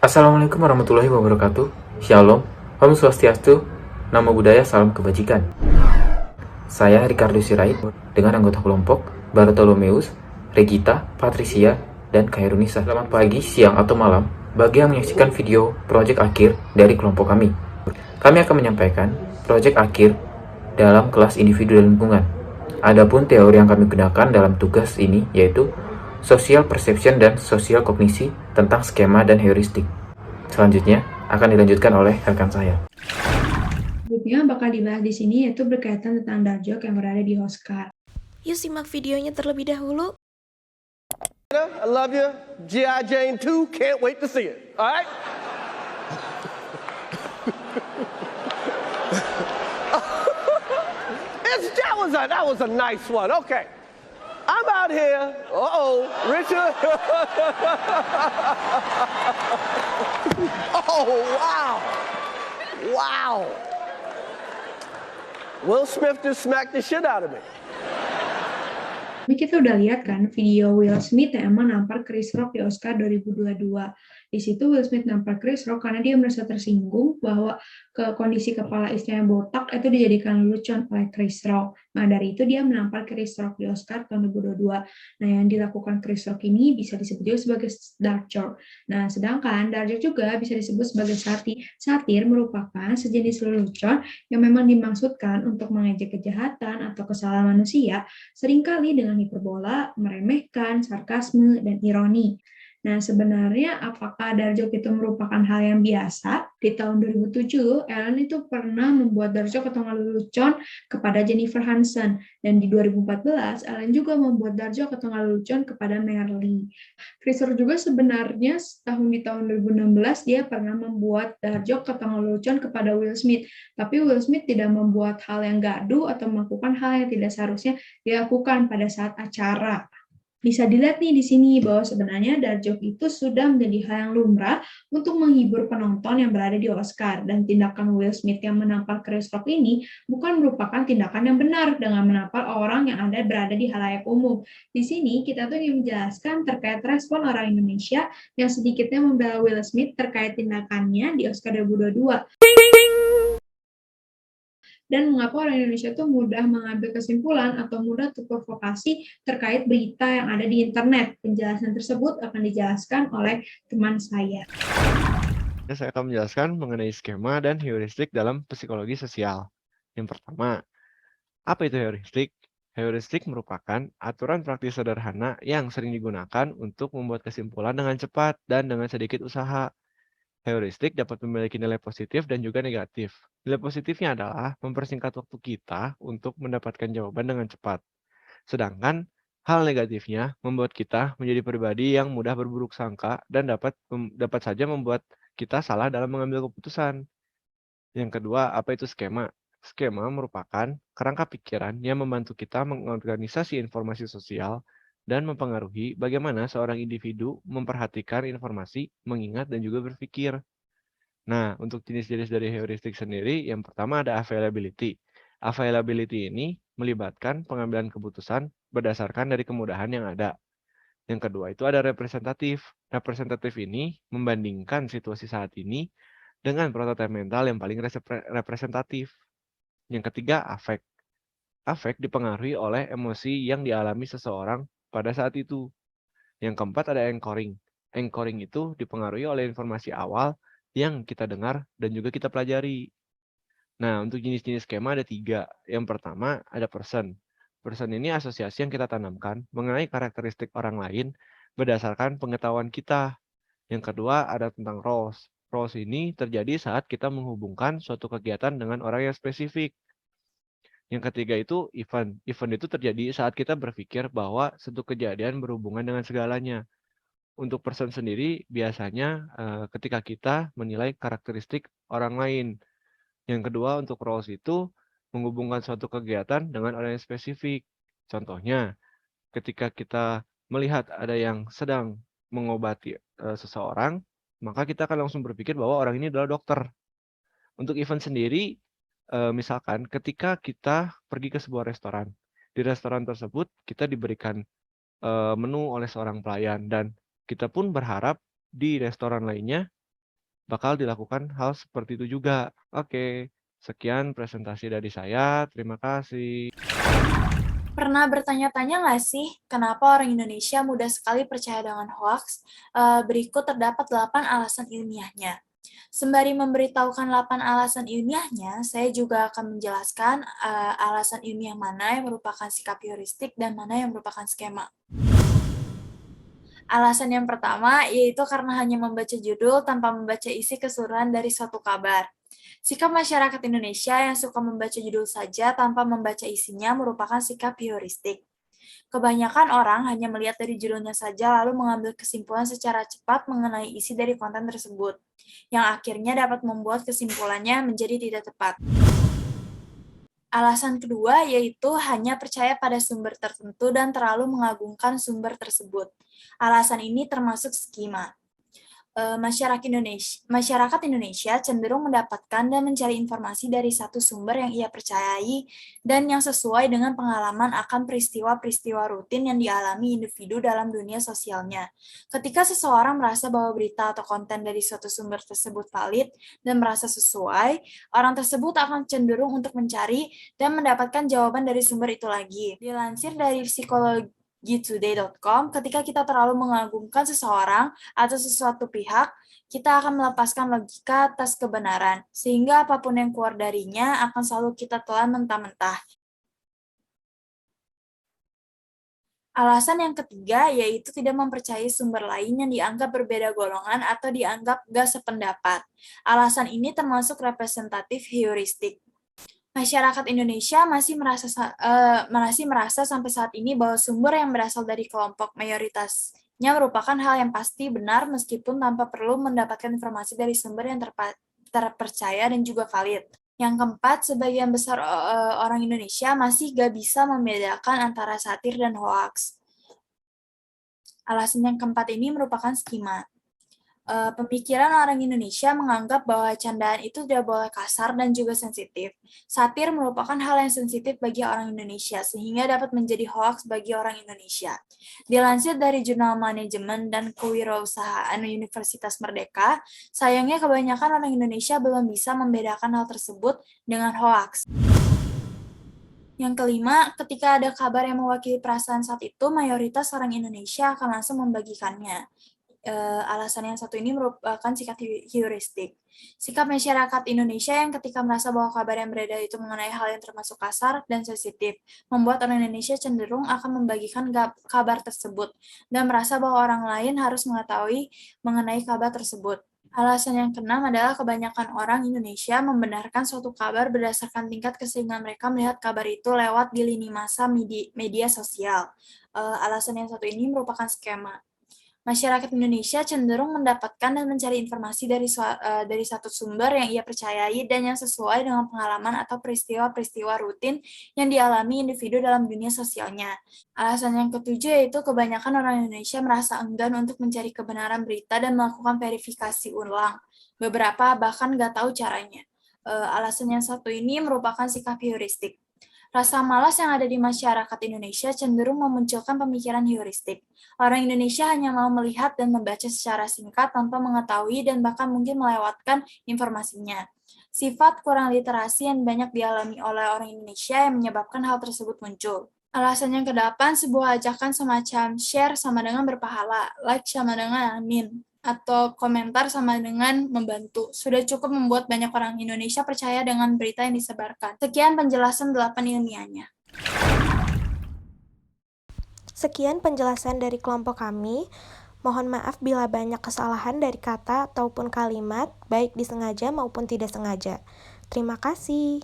Assalamualaikum warahmatullahi wabarakatuh. Shalom, Om Swastiastu, Namo Buddhaya, Salam Kebajikan. Saya Ricardo Sirait dengan anggota kelompok Bartolomeus, Regita, Patricia, dan Khairunisa. Selamat pagi, siang, atau malam bagi yang menyaksikan video Project Akhir dari kelompok kami. Kami akan menyampaikan Project Akhir dalam kelas individu dan lingkungan. Adapun teori yang kami gunakan dalam tugas ini yaitu Social Perception dan Social Kognisi tentang skema dan heuristik. Selanjutnya akan dilanjutkan oleh rekan saya. Berikutnya bakal dibahas di sini yaitu berkaitan tentang dark joke yang berada di Oscar. Yuk simak videonya terlebih dahulu. I love you. G.I. Jane 2, can't wait to see it. All right? that was a nice one. Okay. I'm out here. Uh-oh, Richard. Oh, wow. Wow. Will Smith just smacked the shit out of me. Ini kita udah lihat kan video Will Smith yang emang nampar Chris Rock di Oscar 2022. Di situ Will Smith nampar Chris Rock karena dia merasa tersinggung bahwa kondisi kepala istrinya botak itu dijadikan lelucon oleh Chris Rock. Nah dari itu dia menampar Chris Rock di Oscar tahun 2022. Nah yang dilakukan Chris Rock ini bisa disebut juga sebagai dark joke. Nah sedangkan dark joke juga bisa disebut sebagai satir. Satir merupakan sejenis lelucon yang memang dimaksudkan untuk mengejek kejahatan atau kesalahan manusia, seringkali dengan hiperbola, meremehkan, sarkasme, dan ironi. Nah, sebenarnya apakah dark joke itu merupakan hal yang biasa? Di tahun 2007, Ellen itu pernah membuat dark joke atau lelucon kepada Jennifer Hudson. Dan di 2014, Ellen juga membuat dark joke atau lelucon kepada Merly. Chris Rock juga sebenarnya di tahun 2016 dia pernah membuat dark joke atau lelucon kepada Will Smith. Tapi Will Smith tidak membuat hal yang gaduh atau melakukan hal yang tidak seharusnya dilakukan pada saat acara. Bisa dilihat nih di sini bahwa sebenarnya dark joke itu sudah menjadi hal yang lumrah untuk menghibur penonton yang berada di Oscar, dan tindakan Will Smith yang menampar Chris Rock ini bukan merupakan tindakan yang benar dengan menampar orang yang berada di halayak umum. Di sini kita tuh ingin menjelaskan terkait respon orang Indonesia yang sedikitnya membela Will Smith terkait tindakannya di Oscar 2022. Dan mengapa orang Indonesia itu mudah mengambil kesimpulan atau mudah terprovokasi terkait berita yang ada di internet. Penjelasan tersebut akan dijelaskan oleh teman saya. Saya akan menjelaskan mengenai skema dan heuristik dalam psikologi sosial. Yang pertama, apa itu heuristik? Heuristik merupakan aturan praktis sederhana yang sering digunakan untuk membuat kesimpulan dengan cepat dan dengan sedikit usaha. Heuristik dapat memiliki nilai positif dan juga negatif. Nilai positifnya adalah mempersingkat waktu kita untuk mendapatkan jawaban dengan cepat. Sedangkan hal negatifnya membuat kita menjadi pribadi yang mudah berburuk sangka dan dapat saja membuat kita salah dalam mengambil keputusan. Yang kedua, apa itu skema? Skema merupakan kerangka pikiran yang membantu kita mengorganisasi informasi sosial dan mempengaruhi bagaimana seorang individu memperhatikan informasi, mengingat, dan juga berpikir. Nah, untuk jenis-jenis dari heuristik sendiri, yang pertama ada availability. Availability ini melibatkan pengambilan keputusan berdasarkan dari kemudahan yang ada. Yang kedua itu ada representatif. Representatif ini membandingkan situasi saat ini dengan prototipe mental yang paling representatif. Yang ketiga, afek. Afek dipengaruhi oleh emosi yang dialami seseorang pada saat itu. Yang keempat ada anchoring. Anchoring itu dipengaruhi oleh informasi awal yang kita dengar dan juga kita pelajari. Nah, untuk jenis-jenis skema ada 3. Yang pertama ada person. Person ini asosiasi yang kita tanamkan mengenai karakteristik orang lain berdasarkan pengetahuan kita. Yang kedua ada tentang roles. Roles ini terjadi saat kita menghubungkan suatu kegiatan dengan orang yang spesifik. Yang ketiga itu event. Event itu terjadi saat kita berpikir bahwa suatu kejadian berhubungan dengan segalanya. Untuk person sendiri biasanya ketika kita menilai karakteristik orang lain. Yang kedua untuk roles itu menghubungkan suatu kegiatan dengan orang yang spesifik. Contohnya, ketika kita melihat ada yang sedang mengobati seseorang, maka kita akan langsung berpikir bahwa orang ini adalah dokter. Untuk event sendiri, misalkan ketika kita pergi ke sebuah restoran, di restoran tersebut kita diberikan menu oleh seorang pelayan dan kita pun berharap di restoran lainnya bakal dilakukan hal seperti itu juga. Oke, sekian presentasi dari saya. Terima kasih. Pernah bertanya-tanya nggak sih, kenapa orang Indonesia mudah sekali percaya dengan hoax? Berikut terdapat 8 alasan ilmiahnya. Sembari memberitahukan 8 alasan ilmiahnya, saya juga akan menjelaskan alasan ilmiah mana yang merupakan sikap heuristik dan mana yang merupakan skema. Alasan yang pertama yaitu karena hanya membaca judul tanpa membaca isi keseluruhan dari suatu kabar. Sikap masyarakat Indonesia yang suka membaca judul saja tanpa membaca isinya merupakan sikap heuristik. Kebanyakan orang hanya melihat dari judulnya saja lalu mengambil kesimpulan secara cepat mengenai isi dari konten tersebut, yang akhirnya dapat membuat kesimpulannya menjadi tidak tepat. Alasan kedua yaitu hanya percaya pada sumber tertentu dan terlalu mengagungkan sumber tersebut. Alasan ini termasuk skema. Masyarakat Indonesia cenderung mendapatkan dan mencari informasi dari satu sumber yang ia percayai dan yang sesuai dengan pengalaman akan peristiwa-peristiwa rutin yang dialami individu dalam dunia sosialnya. Ketika seseorang merasa bahwa berita atau konten dari suatu sumber tersebut valid dan merasa sesuai, orang tersebut akan cenderung untuk mencari dan mendapatkan jawaban dari sumber itu lagi. Dilansir dari psikologi.today.com, ketika kita terlalu mengagungkan seseorang atau sesuatu pihak, kita akan melepaskan logika atas kebenaran, sehingga apapun yang keluar darinya akan selalu kita telan mentah-mentah. Alasan yang ketiga yaitu tidak mempercayai sumber lain yang dianggap berbeda golongan atau dianggap gak sependapat. Alasan ini termasuk representatif heuristik. Masyarakat Indonesia masih merasa sampai saat ini bahwa sumber yang berasal dari kelompok mayoritasnya merupakan hal yang pasti benar meskipun tanpa perlu mendapatkan informasi dari sumber yang terpercaya dan juga valid. Yang keempat, sebagian besar orang Indonesia masih gak bisa membedakan antara satir dan hoaks. Alasan yang keempat ini merupakan skema. Pemikiran orang Indonesia menganggap bahwa candaan itu tidak boleh kasar dan juga sensitif. Satir merupakan hal yang sensitif bagi orang Indonesia, sehingga dapat menjadi hoaks bagi orang Indonesia. Dilansir dari Jurnal Manajemen dan Kewirausahaan Universitas Merdeka, sayangnya kebanyakan orang Indonesia belum bisa membedakan hal tersebut dengan hoaks. Yang kelima, ketika ada kabar yang mewakili perasaan saat itu, mayoritas orang Indonesia akan langsung membagikannya. Alasan yang satu ini merupakan sikap heuristik. Sikap masyarakat Indonesia yang ketika merasa bahwa kabar yang beredar itu mengenai hal yang termasuk kasar dan sensitif, membuat orang Indonesia cenderung akan membagikan kabar tersebut, dan merasa bahwa orang lain harus mengetahui mengenai kabar tersebut. Alasan yang keenam adalah kebanyakan orang Indonesia membenarkan suatu kabar berdasarkan tingkat keseringan mereka melihat kabar itu lewat di lini masa media sosial. Alasan yang satu ini merupakan skema. Masyarakat Indonesia cenderung mendapatkan dan mencari informasi dari satu sumber yang ia percayai dan yang sesuai dengan pengalaman atau peristiwa-peristiwa rutin yang dialami individu dalam dunia sosialnya. Alasan yang ketujuh yaitu kebanyakan orang Indonesia merasa enggan untuk mencari kebenaran berita dan melakukan verifikasi ulang. Beberapa bahkan nggak tahu caranya. Alasan yang satu ini merupakan sikap heuristik. Rasa malas yang ada di masyarakat Indonesia cenderung memunculkan pemikiran heuristik. Orang Indonesia hanya mau melihat dan membaca secara singkat tanpa mengetahui dan bahkan mungkin melewatkan informasinya. Sifat kurang literasi yang banyak dialami oleh orang Indonesia yang menyebabkan hal tersebut muncul. Alasan yang kedelapan, sebuah ajakan semacam share sama dengan berpahala, like sama dengan amin, atau komentar sama dengan membantu. Sudah cukup membuat banyak orang Indonesia percaya dengan berita yang disebarkan. Sekian penjelasan 8 ilmiahnya. Sekian penjelasan dari kelompok kami. Mohon maaf bila banyak kesalahan dari kata ataupun kalimat, baik disengaja maupun tidak sengaja. Terima kasih.